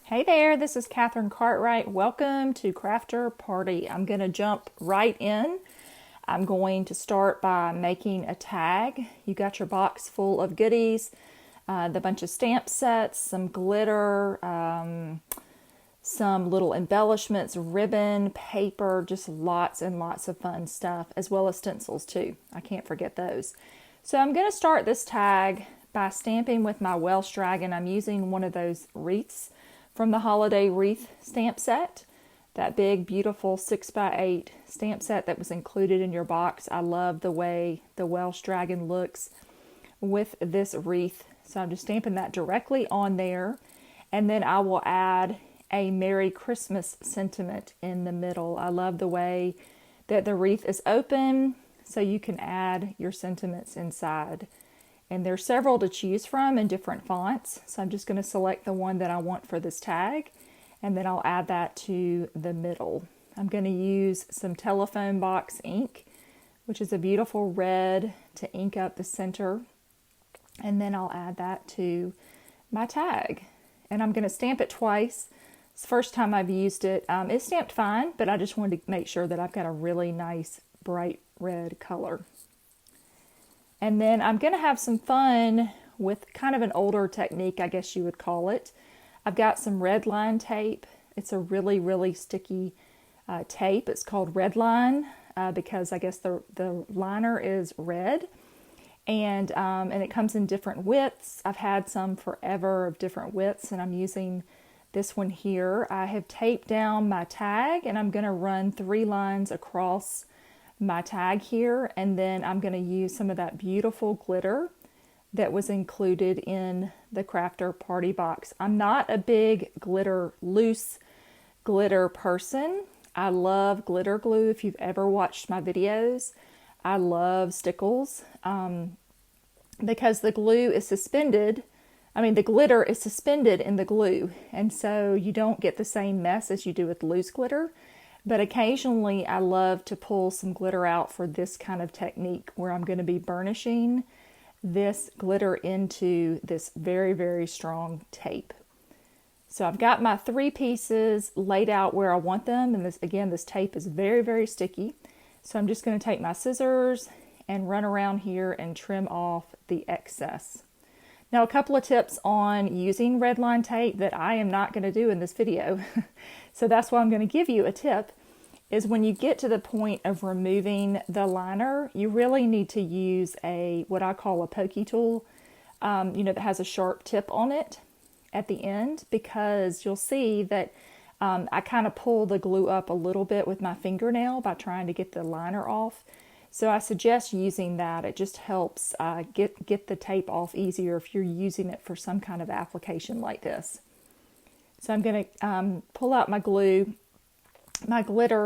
Hey there, this is Katherine Cartwright. Welcome to Crafter Party. I'm going to jump right in. I'm going to start by making a tag. You got your box full of goodies, the bunch of stamp sets, some glitter, some little embellishments, ribbon, paper, just lots and lots of fun stuff, as well as stencils too. I can't forget those. So I'm going to start this tag by stamping with my Welsh Dragon. I'm using one of those wreaths from the holiday wreath stamp set, that big beautiful 6x8 stamp set that was included in your box. I love the way the Welsh Dragon looks with this wreath, so I'm just stamping that directly on there, and then I will add a Merry Christmas sentiment in the middle. I love the way that the wreath is open, so you can add your sentiments inside. And there's several to choose from in different fonts. So I'm just going to select the one that I want for this tag, and then I'll add that to the middle. I'm going to use some telephone box ink, which is a beautiful red, to ink up the center. And then I'll add that to my tag. And I'm going to stamp it twice. It's the first time I've used it. It's stamped fine, but I just wanted to make sure that I've got a really nice bright red color. And then I'm going to have some fun with kind of an older technique, I guess you would call it. I've got some red line tape. It's a really, really sticky tape. It's called red line because I guess the liner is red. And it comes in different widths. I've had some forever of different widths, and I'm using this one here. I have taped down my tag, and I'm going to run 3 lines across my tag here, and then I'm going to use some of that beautiful glitter that was included in the Crafter Party box. I'm not a big loose glitter person. I love glitter glue. If you've ever watched my videos, I love stickles because the glue is suspended. The glitter is suspended in the glue, and so you don't get the same mess as you do with loose glitter. But occasionally I love to pull some glitter out for this kind of technique where I'm going to be burnishing this glitter into this very, very strong tape. So I've got my 3 pieces laid out where I want them. And this tape is very, very sticky. So I'm just going to take my scissors and run around here and trim off the excess. Now, a couple of tips on using red line tape that I am not going to do in this video. So that's why I'm going to give you a tip, is when you get to the point of removing the liner, you really need to use what I call a pokey tool, that has a sharp tip on it at the end, because you'll see that I kind of pull the glue up a little bit with my fingernail by trying to get the liner off. So I suggest using that. It just helps get the tape off easier if you're using it for some kind of application like this. So I'm going to pull out my glitter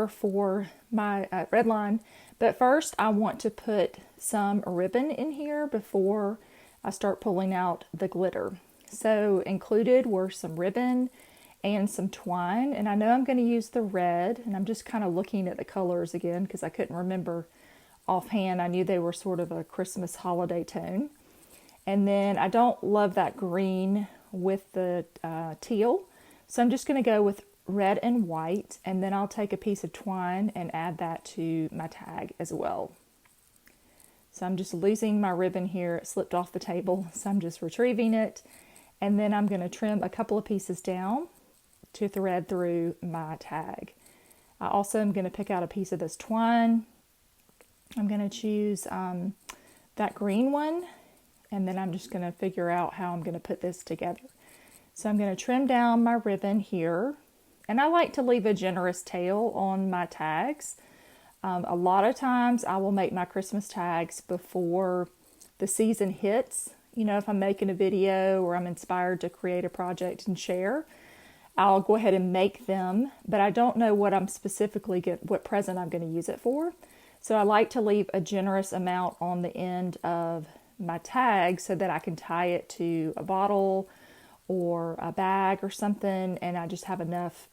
for my red line. But first I want to put some ribbon in here before I start pulling out the glitter. So included were some ribbon and some twine. And I know I'm going to use the red, and I'm just kind of looking at the colors again because I couldn't remember offhand. I knew they were sort of a Christmas holiday tone. And then I don't love that green with the teal. So I'm just going to go with red and white, and then I'll take a piece of twine and add that to my tag as well. So I'm just losing my ribbon here. It slipped off the table, so I'm just retrieving it. And then I'm going to trim a couple of pieces down to thread through my tag. I also am going to pick out a piece of this twine. I'm going to choose that green one, and then I'm just going to figure out how I'm going to put this together. So I'm going to trim down my ribbon here, and I like to leave a generous tail on my tags. A lot of times I will make my Christmas tags before the season hits. If I'm making a video or I'm inspired to create a project and share, I'll go ahead and make them, but I don't know what what present I'm going to use it for. So I like to leave a generous amount on the end of my tag so that I can tie it to a bottle or a bag or something, and I just have enough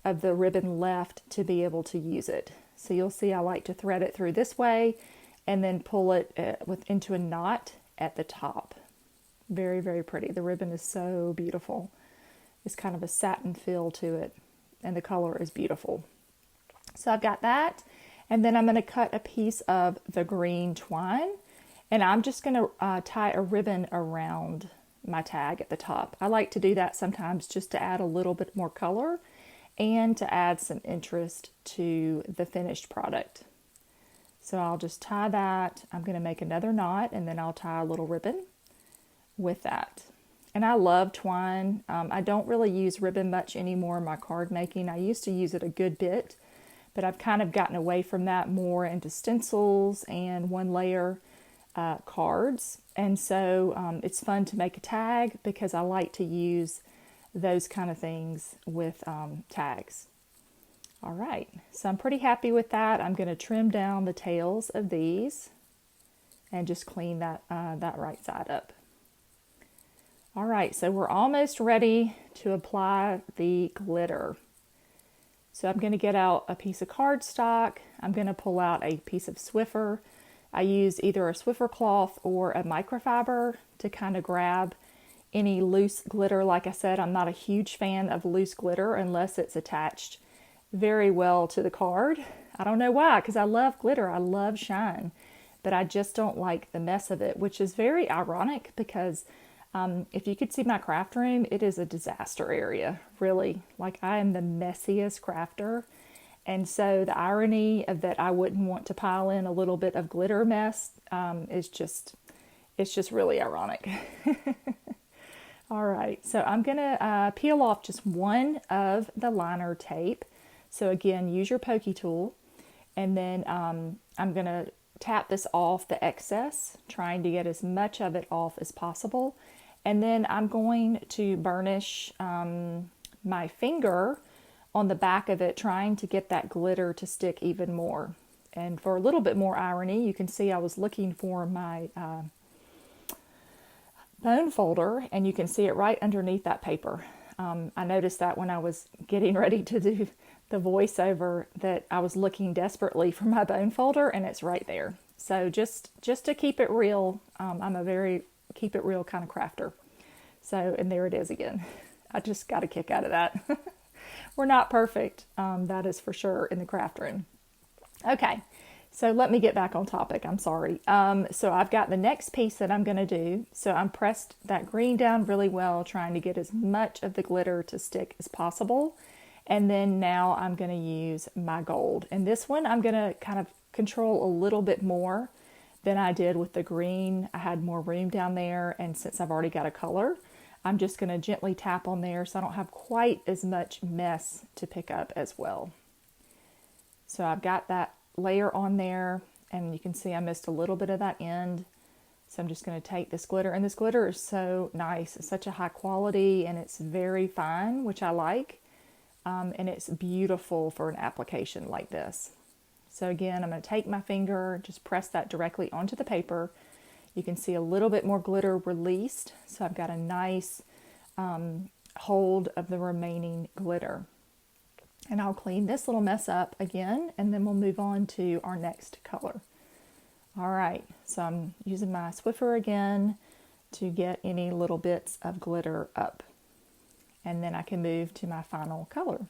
of the ribbon left to be able to use it. So you'll see I like to thread it through this way and then pull it into a knot at the top. Very, very pretty. The ribbon is so beautiful. It's kind of a satin feel to it, and the color is beautiful. So I've got that, and then I'm going to cut a piece of the green twine, and I'm just going to tie a ribbon around my tag at the top. I like to do that sometimes just to add a little bit more color and to add some interest to the finished product. So I'll just tie that. I'm going to make another knot, and then I'll tie a little ribbon with that. And I love twine. I don't really use ribbon much anymore in my card making. I used to use it a good bit, but I've kind of gotten away from that more into stencils and one layer cards. And so it's fun to make a tag because I like to use those kind of things with tags. All right, so I'm pretty happy with that. I'm going to trim down the tails of these and just clean that right side up. All right, so we're almost ready to apply the glitter. So I'm going to get out a piece of cardstock. I'm going to pull out a piece of Swiffer. I use either a Swiffer cloth or a microfiber to kind of grab any loose glitter. Like I said, I'm not a huge fan of loose glitter unless it's attached very well to the card. I don't know why, because I love glitter. I love shine, but I just don't like the mess of it, which is very ironic because if you could see my craft room, it is a disaster area, really. Like, I am the messiest crafter. And so the irony of that I wouldn't want to pile in a little bit of glitter mess it's just really ironic. All right, so I'm gonna peel off just one of the liner tape. So again, use your pokey tool, and then I'm gonna tap this off the excess, trying to get as much of it off as possible. And then I'm going to burnish my finger on the back of it, trying to get that glitter to stick even more. And for a little bit more irony, you can see I was looking for my bone folder, and you can see it right underneath that paper. I noticed that when I was getting ready to do the voiceover, that I was looking desperately for my bone folder, and it's right there. So just to keep it real, I'm a very keep it real kind of crafter. So, and there it is again. I just got a kick out of that. We're not perfect, that is for sure, in the craft room. Okay, so let me get back on topic. I'm sorry. So I've got the next piece that I'm going to do. So I'm pressed that green down really well, trying to get as much of the glitter to stick as possible. And then now I'm going to use my gold. And this one I'm going to kind of control a little bit more than I did with the green. I had more room down there, and since I've already got a color, I'm just going to gently tap on there so I don't have quite as much mess to pick up as well. So I've got that layer on there, and you can see I missed a little bit of that end. So I'm just going to take this glitter, and this glitter is so nice. It's such a high quality, and it's very fine, which I like. And it's beautiful for an application like this. So again, I'm going to take my finger, just press that directly onto the paper. You can see a little bit more glitter released. So I've got a nice hold of the remaining glitter. And I'll clean this little mess up again, and then we'll move on to our next color. All right, so I'm using my Swiffer again to get any little bits of glitter up. And then I can move to my final color.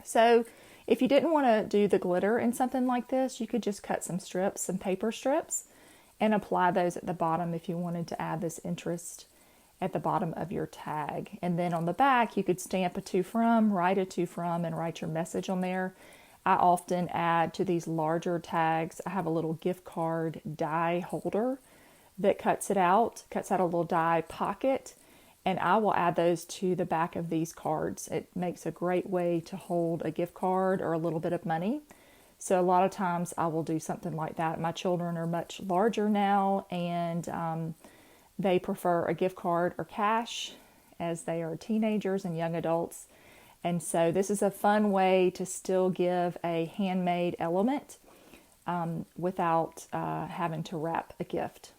So if you didn't want to do the glitter in something like this, you could just cut some strips, some paper strips, and apply those at the bottom if you wanted to add this interest at the bottom of your tag. And then on the back, you could stamp a to from, write a to from, and write your message on there. I often add to these larger tags, I have a little gift card die holder that cuts out a little die pocket, and I will add those to the back of these cards. It makes a great way to hold a gift card or a little bit of money. So a lot of times I will do something like that. My children are much larger now, and they prefer a gift card or cash as they are teenagers and young adults. And so this is a fun way to still give a handmade element without having to wrap a gift.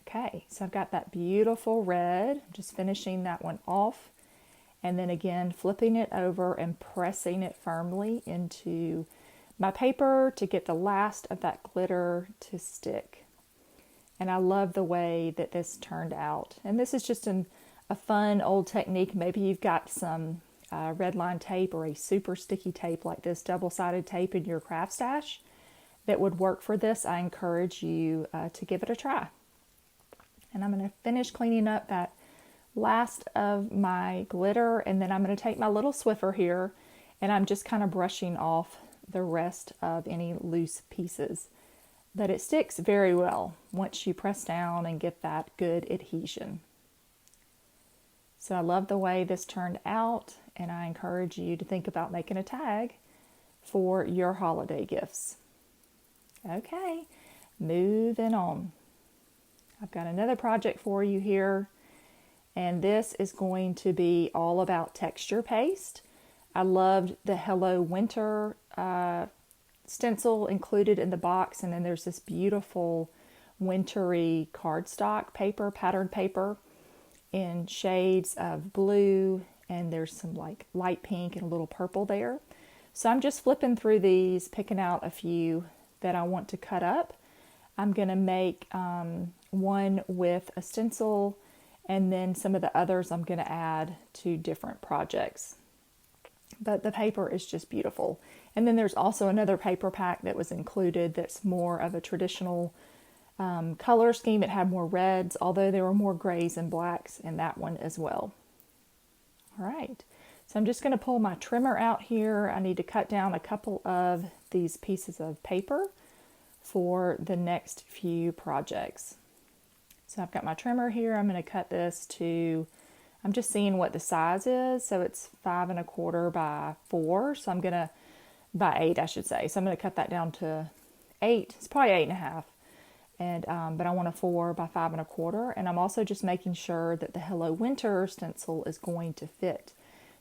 Okay, so I've got that beautiful red. I'm just finishing that one off. And then again, flipping it over and pressing it firmly into my paper to get the last of that glitter to stick. And I love the way that this turned out. And this is just a a fun old technique. Maybe you've got some red line tape or a super sticky tape like this double-sided tape in your craft stash that would work for this. I encourage you to give it a try. And I'm going to finish cleaning up that last of my glitter, and then I'm going to take my little Swiffer here and I'm just kind of brushing off the rest of any loose pieces. But it sticks very well once you press down and get that good adhesion. So I love the way this turned out, and I encourage you to think about making a tag for your holiday gifts. Okay, moving on. I've got another project for you here, and this is going to be all about texture paste. I loved the Hello Winter stencil included in the box, and then there's this beautiful wintry cardstock paper, patterned paper in shades of blue, and there's some like light pink and a little purple there. So I'm just flipping through these, picking out a few that I want to cut up. I'm going to make one with a stencil, and then some of the others I'm going to add to different projects. But the paper is just beautiful. And then there's also another paper pack that was included that's more of a traditional color scheme. It had more reds, although there were more grays and blacks in that one as well. All right, so I'm just going to pull my trimmer out here. I need to cut down a couple of these pieces of paper for the next few projects. So I've got my trimmer here. I'm going to cut this to, I'm just seeing what the size is. So it's 5 1/4 by 4. So I'm going to, by 8, I should say. So I'm going to cut that down to 8. It's probably 8 1/2. And, but I want a 4 by 5 1/4. And I'm also just making sure that the Hello Winter stencil is going to fit.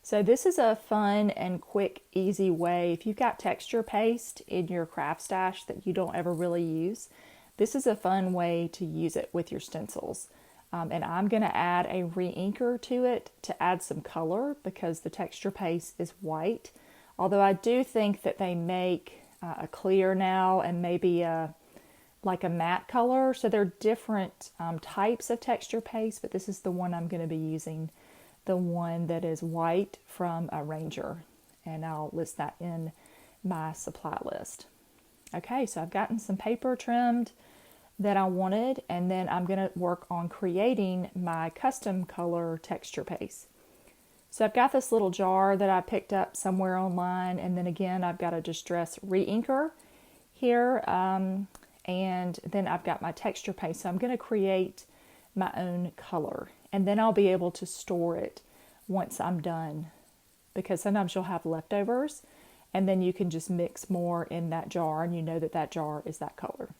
So this is a fun and quick, easy way. If you've got texture paste in your craft stash that you don't ever really use, this is a fun way to use it with your stencils. And I'm going to add a re-inker to it to add some color because the texture paste is white. Although I do think that they make a clear now and maybe like a matte color. So they're different types of texture paste, but this is the one I'm going to be using, the one that is white from a Ranger. And I'll list that in my supply list. Okay, so I've gotten some paper trimmed that I wanted, and then I'm going to work on creating my custom color texture paste. So I've got this little jar that I picked up somewhere online, and then again I've got a Distress re-inker here, and then I've got my texture paste. So I'm going to create my own color, and then I'll be able to store it once I'm done, because sometimes you'll have leftovers, and then you can just mix more in that jar, and you know that that jar is that color.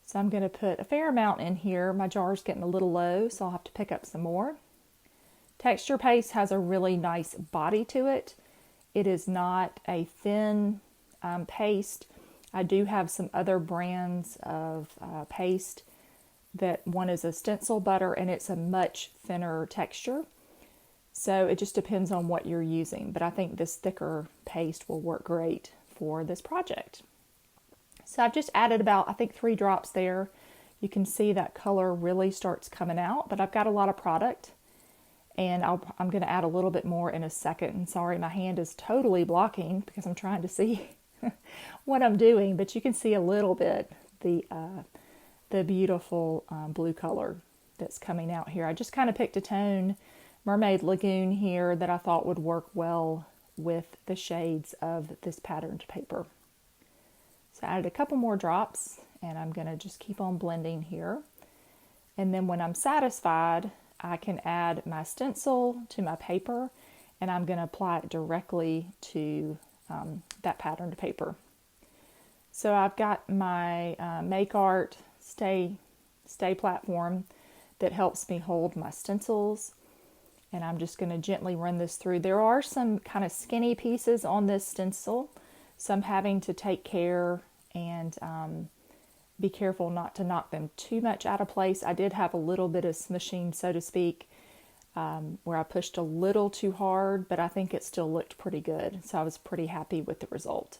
So I'm going to put a fair amount in here. My jar's getting a little low, so I'll have to pick up some more. Texture paste has a really nice body to it. It is not a thin paste. I do have some other brands of paste that one is a stencil butter, and it's a much thinner texture. So it just depends on what you're using, but I think this thicker paste will work great for this project. So I've just added about, I think, 3 drops there. You can see that color really starts coming out, but I've got a lot of product, and I'm going to add a little bit more in a second. And sorry, my hand is totally blocking because I'm trying to see what I'm doing, but you can see a little bit the beautiful blue color that's coming out here. I just kind of picked a tone, Mermaid Lagoon here, that I thought would work well with the shades of this patterned paper. So I added a couple more drops, and I'm going to just keep on blending here. And then when I'm satisfied, I can add my stencil to my paper, and I'm going to apply it directly to that patterned paper. So I've got my Make Art stay platform that helps me hold my stencils, and I'm just going to gently run this through. There are some kind of skinny pieces on this stencil, so I'm having to take care and be careful not to knock them too much out of place. I did have a little bit of smushing, so to speak, where I pushed a little too hard, but I think it still looked pretty good. So I was pretty happy with the result.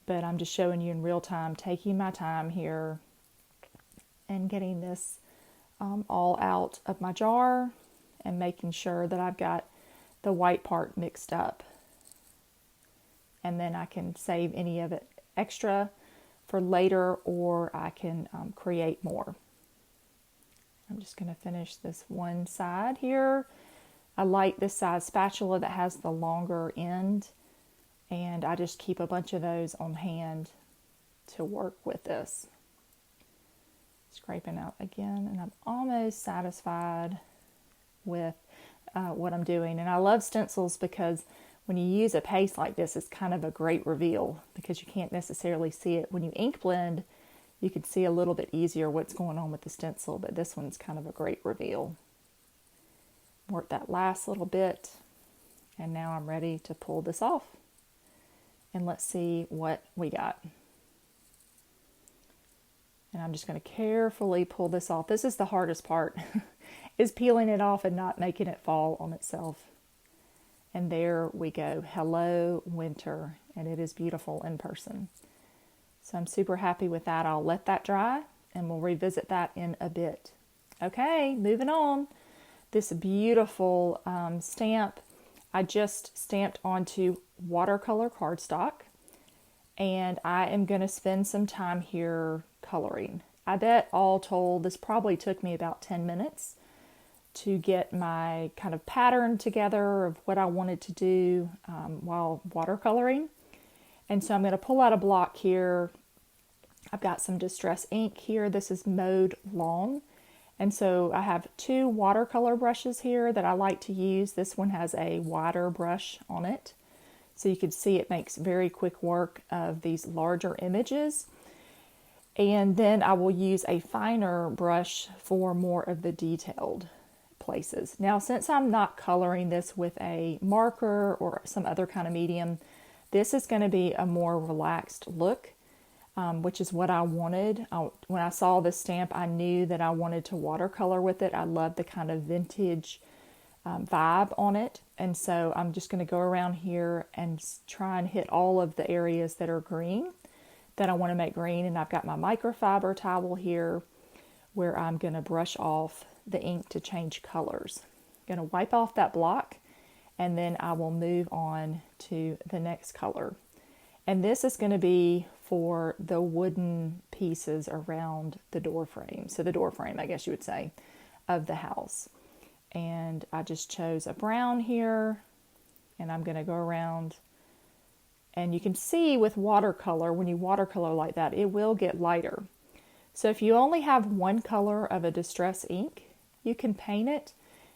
But I'm just showing you in real time, taking my time here and getting this all out of my jar. and making sure that I've got the white part mixed up. And then I can save any of it extra for later, or I can create more. I'm just going to finish this one side here. I like this size spatula that has the longer end, and I just keep a bunch of those on hand to work with this. Scraping out again, and I'm almost satisfied with what I'm doing. And I love stencils because when you use a paste like this, it's kind of a great reveal because you can't necessarily see it. When you ink blend, you can see a little bit easier what's going on with the stencil, but this one's kind of a great reveal. Work that last little bit, and now I'm ready to pull this off. And let's see what we got. And I'm just going to carefully pull this off. This is the hardest part, is peeling it off and not making it fall on itself. And there we go. Hello, winter. And it is beautiful in person. So I'm super happy with that. I'll let that dry and we'll revisit that in a bit. Okay, moving on. This beautiful stamp I just stamped onto watercolor cardstock. And I am going to spend some time here coloring. I bet all told, this probably took me about 10 minutes to get my kind of pattern together of what I wanted to do while watercoloring. And so I'm going to pull out a block here. I've got some distress ink here. This is Mowed Long. And so I have 2 watercolor brushes here that I like to use. This one has a wider brush on it. So you can see it makes very quick work of these larger images. And then I will use a finer brush for more of the detailed places. Now, since I'm not coloring this with a marker or some other kind of medium, this is going to be a more relaxed look, which is what I wanted. When I saw this stamp, I knew that I wanted to watercolor with it. I love the kind of vintage vibe on it. And so I'm just going to go around here and try and hit all of the areas that are green that I want to make green. And I've got my microfiber towel here where I'm going to brush off the ink to change colors. I'm going to wipe off that block and then I will move on to the next color. And this is going to be for the wooden pieces around the door frame. So the door frame, I guess you would say, of the house. And I just chose a brown here, and I'm going to go around. And you can see with watercolor, when you watercolor like that, it will get lighter. So if you only have one color of a distress ink, you can paint it,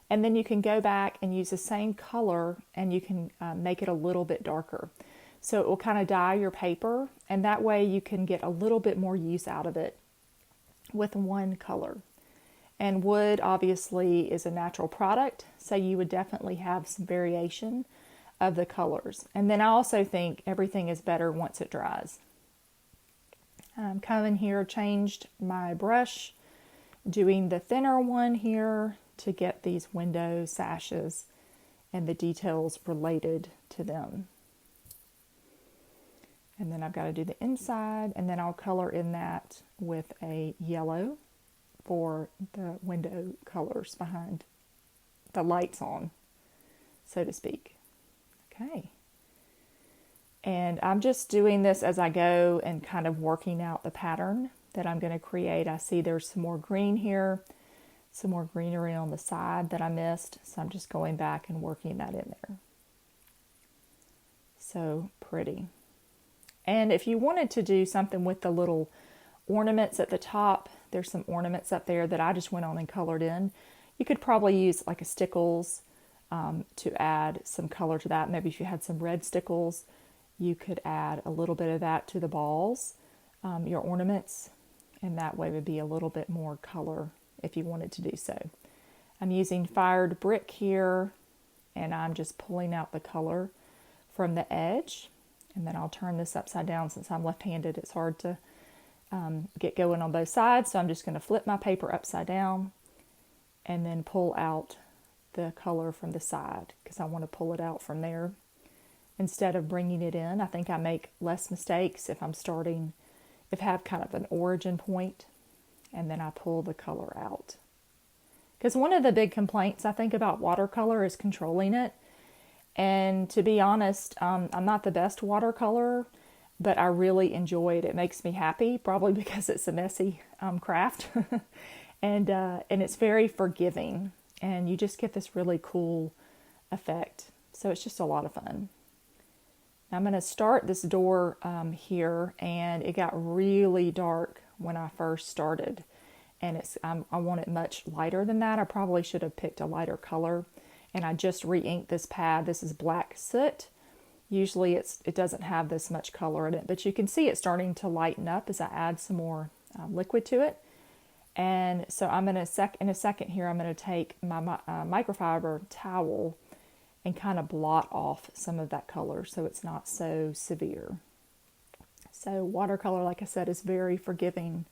and then you can go back and use the same color, and you can make it a little bit darker. So it will kind of dye your paper, and that way you can get a little bit more use out of it with one color. And wood obviously is a natural product, so you would definitely have some variation of the colors. And then I also think everything is better once it dries. I'm coming here, changed my brush, doing the thinner one here to get these window sashes and the details related to them. And then I've got to do the inside, and then I'll color in that with a yellow for the window colors behind the lights on, so to speak. Okay. And I'm just doing this as I go and kind of working out the pattern that I'm going to create. I see there's some more green here, some more greenery on the side that I missed. So I'm just going back and working that in there. So pretty. And if you wanted to do something with the little ornaments at the top, there's some ornaments up there that I just went on and colored in. You could probably use like a stickles to add some color to that. Maybe if you had some red stickles, you could add a little bit of that to the balls, your ornaments, and that way would be a little bit more color if you wanted to do so. I'm using fired brick here, and I'm just pulling out the color from the edge, and then I'll turn this upside down. Since I'm left-handed, it's hard to get going on both sides, so I'm just going to flip my paper upside down and then pull out the color from the side because I want to pull it out from there instead of bringing it in. I think I make less mistakes if I have kind of an origin point and then I pull the color out, Because one of the big complaints I think about watercolor is controlling it. And to be honest, I'm not the best watercolorer, but I really enjoy it. It makes me happy, probably because it's a messy craft. and it's very forgiving. And you just get this really cool effect. So it's just a lot of fun. Now I'm going to start this door here, and it got really dark when I first started. And I want it much lighter than that. I probably should have picked a lighter color. And I just re-inked this pad. This is black soot. Usually it doesn't have this much color in it, but you can see it starting to lighten up as I add some more liquid to it. And so I'm going to in a second here, I'm going to take my microfiber towel and kind of blot off some of that color so it's not so severe. So watercolor, like I said, is very forgiving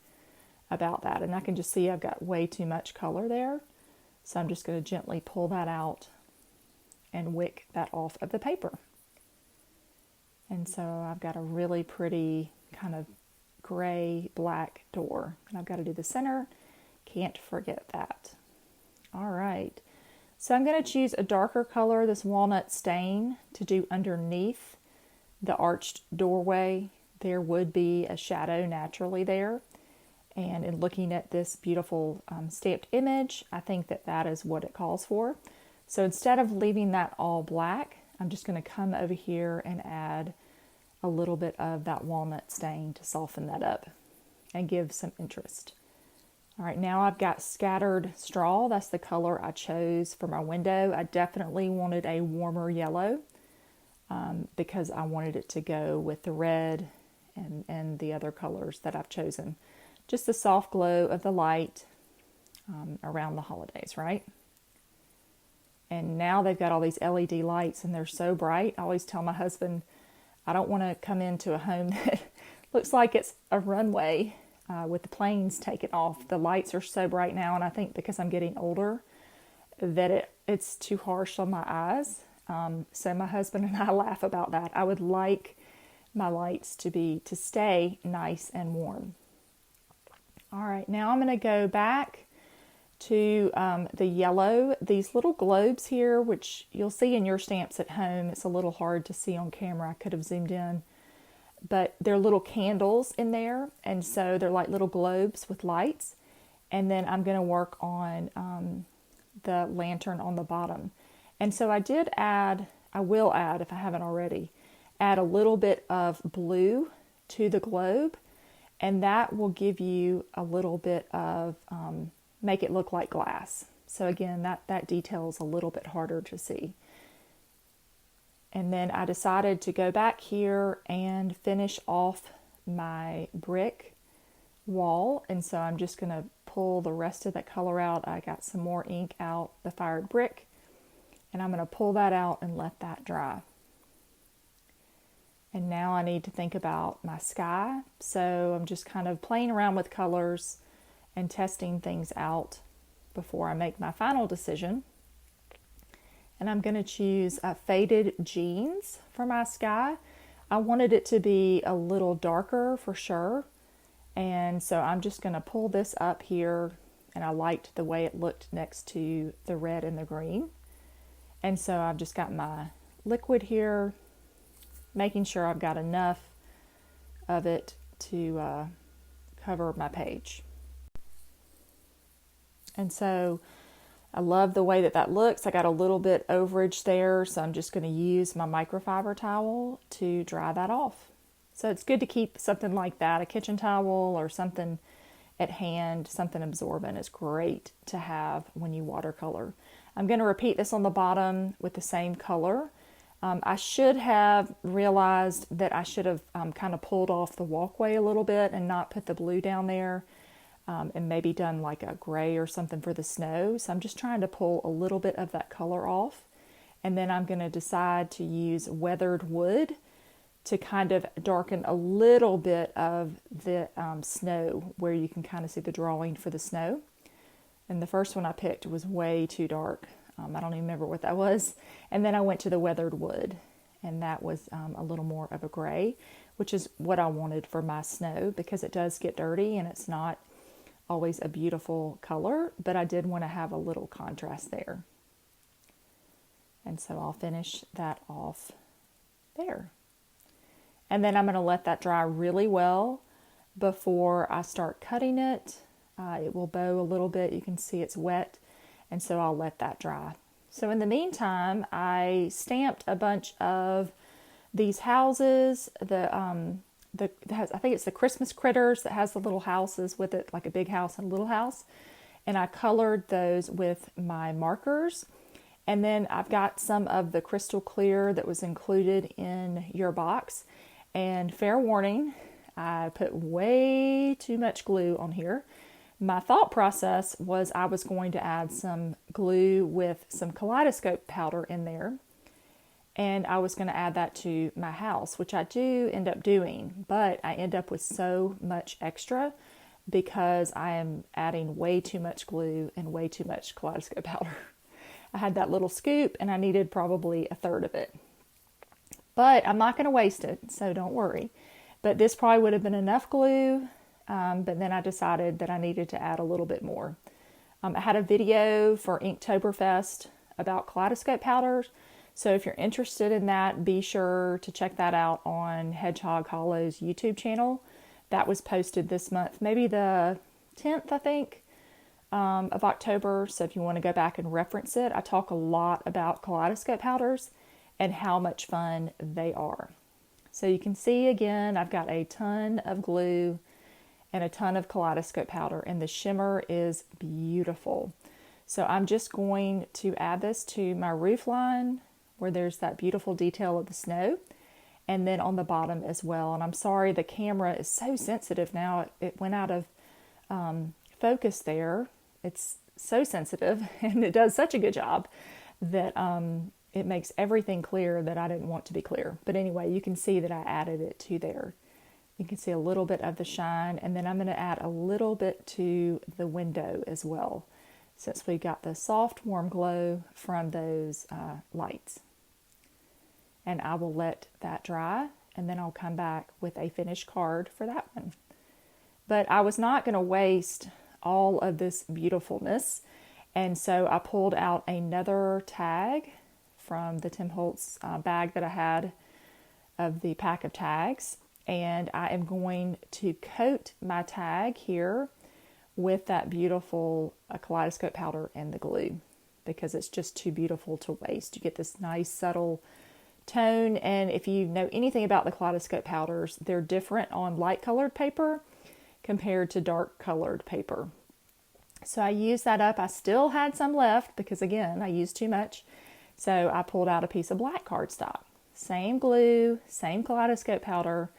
about that. And I can just see I've got way too much color there. So I'm just going to gently pull that out and wick that off of the paper. And so I've got a really pretty kind of gray black door. And I've got to do the center. Can't forget that. All right. So I'm going to choose a darker color, this walnut stain, to do underneath the arched doorway. There would be a shadow naturally there. And in looking at this beautiful stamped image, I think that is what it calls for. So instead of leaving that all black, I'm just going to come over here and add a little bit of that walnut stain to soften that up and give some interest. All right, now I've got scattered straw. That's the color I chose for my window. I definitely wanted a warmer yellow because I wanted it to go with the red and the other colors that I've chosen. Just the soft glow of the light around the holidays, right? And now they've got all these LED lights and they're so bright. I always tell my husband, I don't want to come into a home that looks like it's a runway with the planes taken off. The lights are so bright now, and I think because I'm getting older that it's too harsh on my eyes. So my husband and I laugh about that. I would like my lights to stay nice and warm. All right, now I'm going to go back to the yellow. These little globes here, which you'll see in your stamps at home. It's a little hard to see on camera. I could have zoomed in. But they're little candles in there, and so they're like little globes with lights. And then I'm going to work on the lantern on the bottom. And so I will add, if I haven't already, add a little bit of blue to the globe. And that will give you a little bit of, make it look like glass. So again, that detail is a little bit harder to see. And then I decided to go back here and finish off my brick wall. And so I'm just going to pull the rest of that color out. I got some more ink out the fired brick. And I'm going to pull that out and let that dry. And now I need to think about my sky. So I'm just kind of playing around with colors and testing things out before I make my final decision. And I'm going to choose faded jeans for my sky. I wanted it to be a little darker for sure. And so I'm just going to pull this up here. And I liked the way it looked next to the red and the green. And so I've just got my liquid here, making sure I've got enough of it to cover my page. And so I love the way that looks. I got a little bit overage there, so I'm just going to use my microfiber towel to dry that off. So it's good to keep something like that, a kitchen towel or something at hand, something absorbent is great to have when you watercolor. I'm going to repeat this on the bottom with the same color. I should have realized that I should have kind of pulled off the walkway a little bit and not put the blue down there. And maybe done like a gray or something for the snow. So I'm just trying to pull a little bit of that color off. And then I'm going to decide to use weathered wood to kind of darken a little bit of the snow where you can kind of see the drawing for the snow. And the first one I picked was way too dark. I don't even remember what that was. And then I went to the weathered wood, and that was a little more of a gray, which is what I wanted for my snow because it does get dirty and it's not always a beautiful color, but I did want to have a little contrast there. And so I'll finish that off there. And then I'm going to let that dry really well before I start cutting it. It will bow a little bit. You can see it's wet, and so I'll let that dry. So in the meantime, I stamped a bunch of these houses. I think it's the Christmas critters that has the little houses with it, like a big house and a little house. And I colored those with my markers. And then I've got some of the crystal clear that was included in your box. And fair warning, I put way too much glue on here. My thought process was I was going to add some glue with some kaleidoscope powder in there. And I was going to add that to my house, which I do end up doing. But I end up with so much extra because I am adding way too much glue and way too much kaleidoscope powder. I had that little scoop and I needed probably a third of it. But I'm not going to waste it, so don't worry. But this probably would have been enough glue. But then I decided that I needed to add a little bit more. I had a video for Inktoberfest about kaleidoscope powders. So if you're interested in that, be sure to check that out on Hedgehog Hollow's YouTube channel. That was posted this month, maybe the 10th, I think, of October. So if you want to go back and reference it, I talk a lot about kaleidoscope powders and how much fun they are. So you can see again, I've got a ton of glue and a ton of kaleidoscope powder, and the shimmer is beautiful. So I'm just going to add this to my roof line where there's that beautiful detail of the snow, and then on the bottom as well. And I'm sorry, the camera is so sensitive now. It went out of focus there. It's so sensitive, and it does such a good job that it makes everything clear that I didn't want to be clear. But anyway, you can see that I added it to there. You can see a little bit of the shine, and then I'm going to add a little bit to the window as well, since we got the soft warm glow from those lights. And I will let that dry, and then I'll come back with a finished card for that one. But I was not going to waste all of this beautifulness, and so I pulled out another tag from the Tim Holtz bag that I had of the pack of tags. And I am going to coat my tag here with that beautiful kaleidoscope powder and the glue, because it's just too beautiful to waste. You get this nice subtle tone, and if you know anything about the kaleidoscope powders, they're different on light colored paper compared to dark colored paper. So I used that up. I still had some left because, again, I used too much. So I pulled out a piece of black cardstock. Same glue, same kaleidoscope powder,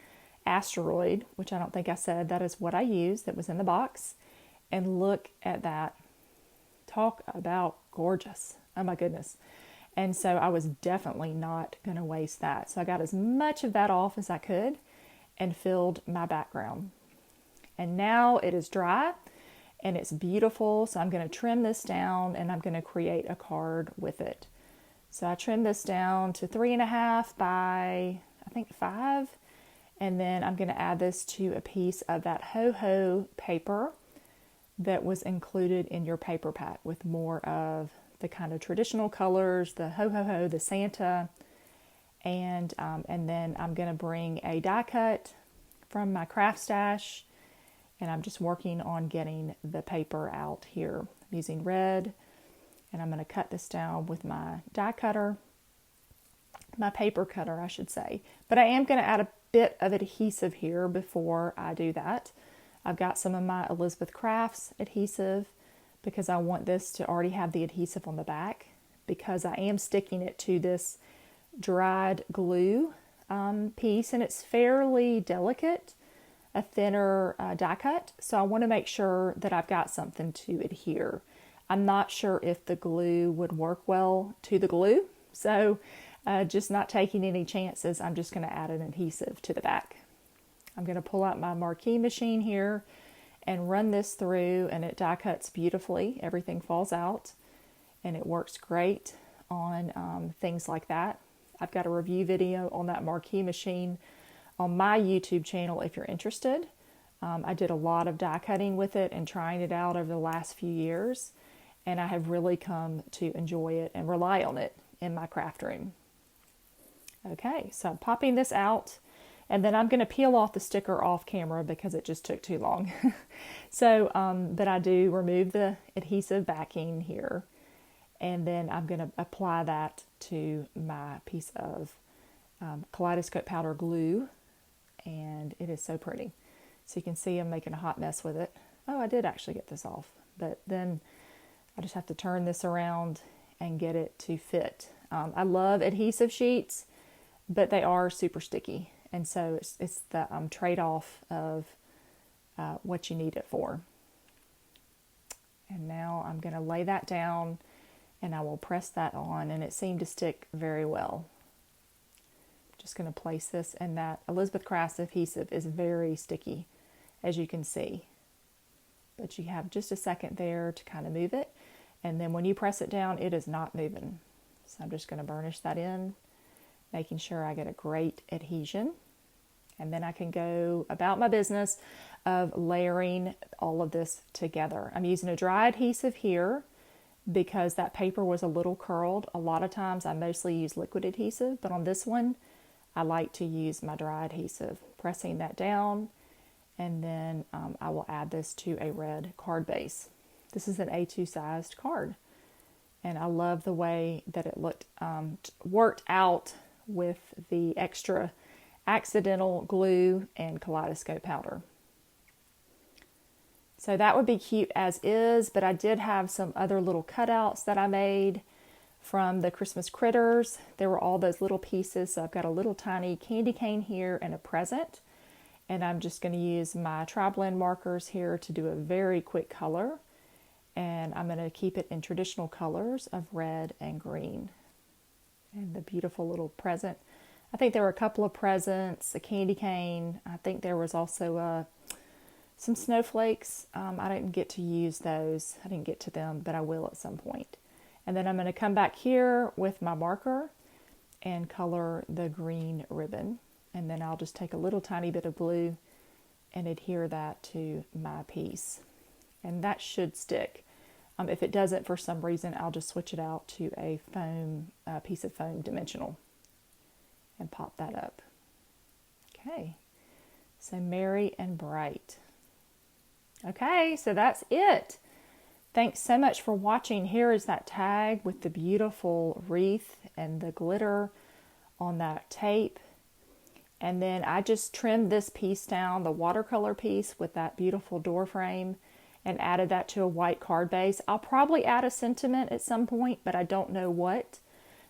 Asteroid, which I don't think I said, that is what I used that was in the box. And look at that. Talk about gorgeous. Oh my goodness. And so I was definitely not going to waste that. So I got as much of that off as I could and filled my background. And now it is dry and it's beautiful. So I'm going to trim this down and I'm going to create a card with it. So I trimmed this down to 3.5 by, I think, 5. And then I'm going to add this to a piece of that ho-ho paper that was included in your paper pack with more of the kind of traditional colors, the ho-ho-ho, the Santa. And then I'm going to bring a die cut from my craft stash. And I'm just working on getting the paper out here. I'm using red. And I'm going to cut this down with my die cutter. My paper cutter, I should say. But I am going to add a bit of adhesive here before I do that. I've got some of my Elizabeth Crafts adhesive because I want this to already have the adhesive on the back, because I am sticking it to this dried glue piece, and it's fairly delicate, a thinner die cut. So I want to make sure that I've got something to adhere. I'm not sure if the glue would work well to the glue. So just not taking any chances. I'm just going to add an adhesive to the back. I'm going to pull out my marquee machine here and run this through, and it die cuts beautifully. Everything falls out and it works great on things like that. I've got a review video on that marquee machine on my YouTube channel if you're interested. I did a lot of die cutting with it and trying it out over the last few years, and I have really come to enjoy it and rely on it in my craft room. Okay, so I'm popping this out, and then I'm going to peel off the sticker off camera because it just took too long. But I do remove the adhesive backing here, and then I'm going to apply that to my piece of kaleidoscope powder glue, and it is so pretty. So you can see I'm making a hot mess with it. Oh, I did actually get this off, but then I just have to turn this around and get it to fit. I love adhesive sheets, but they are super sticky, and so it's the trade-off of what you need it for. And now I'm going to lay that down, and I will press that on, and it seemed to stick very well. Just going to place this, and that Elizabeth Crafts adhesive is very sticky, as you can see. But you have just a second there to kind of move it, and then when you press it down, it is not moving. So I'm just going to burnish that in, making sure I get a great adhesion. And then I can go about my business of layering all of this together. I'm using a dry adhesive here because that paper was a little curled. A lot of times I mostly use liquid adhesive, but on this one, I like to use my dry adhesive. Pressing that down, and then I will add this to a red card base. This is an A2 sized card, and I love the way that it worked out with the extra accidental glue and kaleidoscope powder. So that would be cute as is, but I did have some other little cutouts that I made from the Christmas critters. There were all those little pieces, so I've got a little tiny candy cane here and a present, and I'm just going to use my tri-blend markers here to do a very quick color, and I'm going to keep it in traditional colors of red and green. And the beautiful little present. I think there were a couple of presents, a candy cane. I think there was also some snowflakes. I didn't get to use those. I didn't get to them, but I will at some point. And then I'm going to come back here with my marker and color the green ribbon. And then I'll just take a little tiny bit of blue and adhere that to my piece. And that should stick. If it doesn't for some reason, I'll just switch it out to a foam piece of foam dimensional and pop that up. Okay, so merry and bright. Okay, so that's it. Thanks so much for watching. Here is that tag with the beautiful wreath and the glitter on that tape. And then I just trimmed this piece down, the watercolor piece with that beautiful door frame, and added that to a white card base. I'll probably add a sentiment at some point, but I don't know what,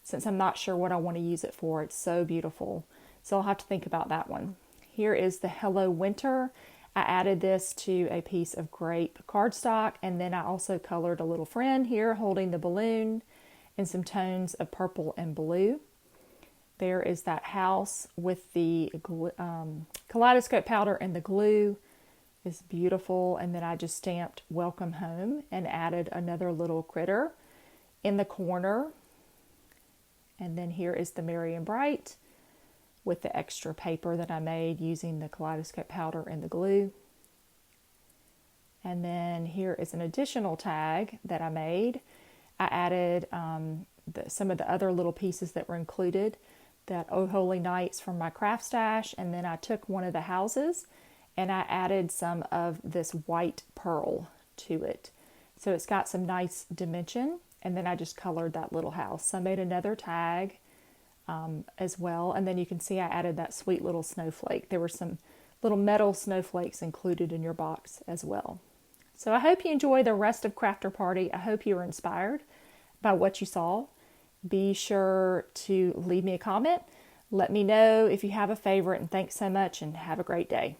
since I'm not sure what I want to use it for. It's so beautiful. So I'll have to think about that one. Here is the Hello Winter. I added this to a piece of grape cardstock, and then I also colored a little friend here holding the balloon in some tones of purple and blue. There is that house with the kaleidoscope powder and the glue. Is beautiful. And then I just stamped Welcome Home and added another little critter in the corner. And then here is the Merry and Bright with the extra paper that I made using the kaleidoscope powder and the glue. And then here is an additional tag that I made. I added some of the other little pieces that were included, that Oh Holy Nights from my craft stash, and then I took one of the houses and I added some of this white pearl to it. So it's got some nice dimension, and then I just colored that little house. So I made another tag as well, and then you can see I added that sweet little snowflake. There were some little metal snowflakes included in your box as well. So I hope you enjoy the rest of Crafter Party. I hope you were inspired by what you saw. Be sure to leave me a comment. Let me know if you have a favorite, and thanks so much, and have a great day.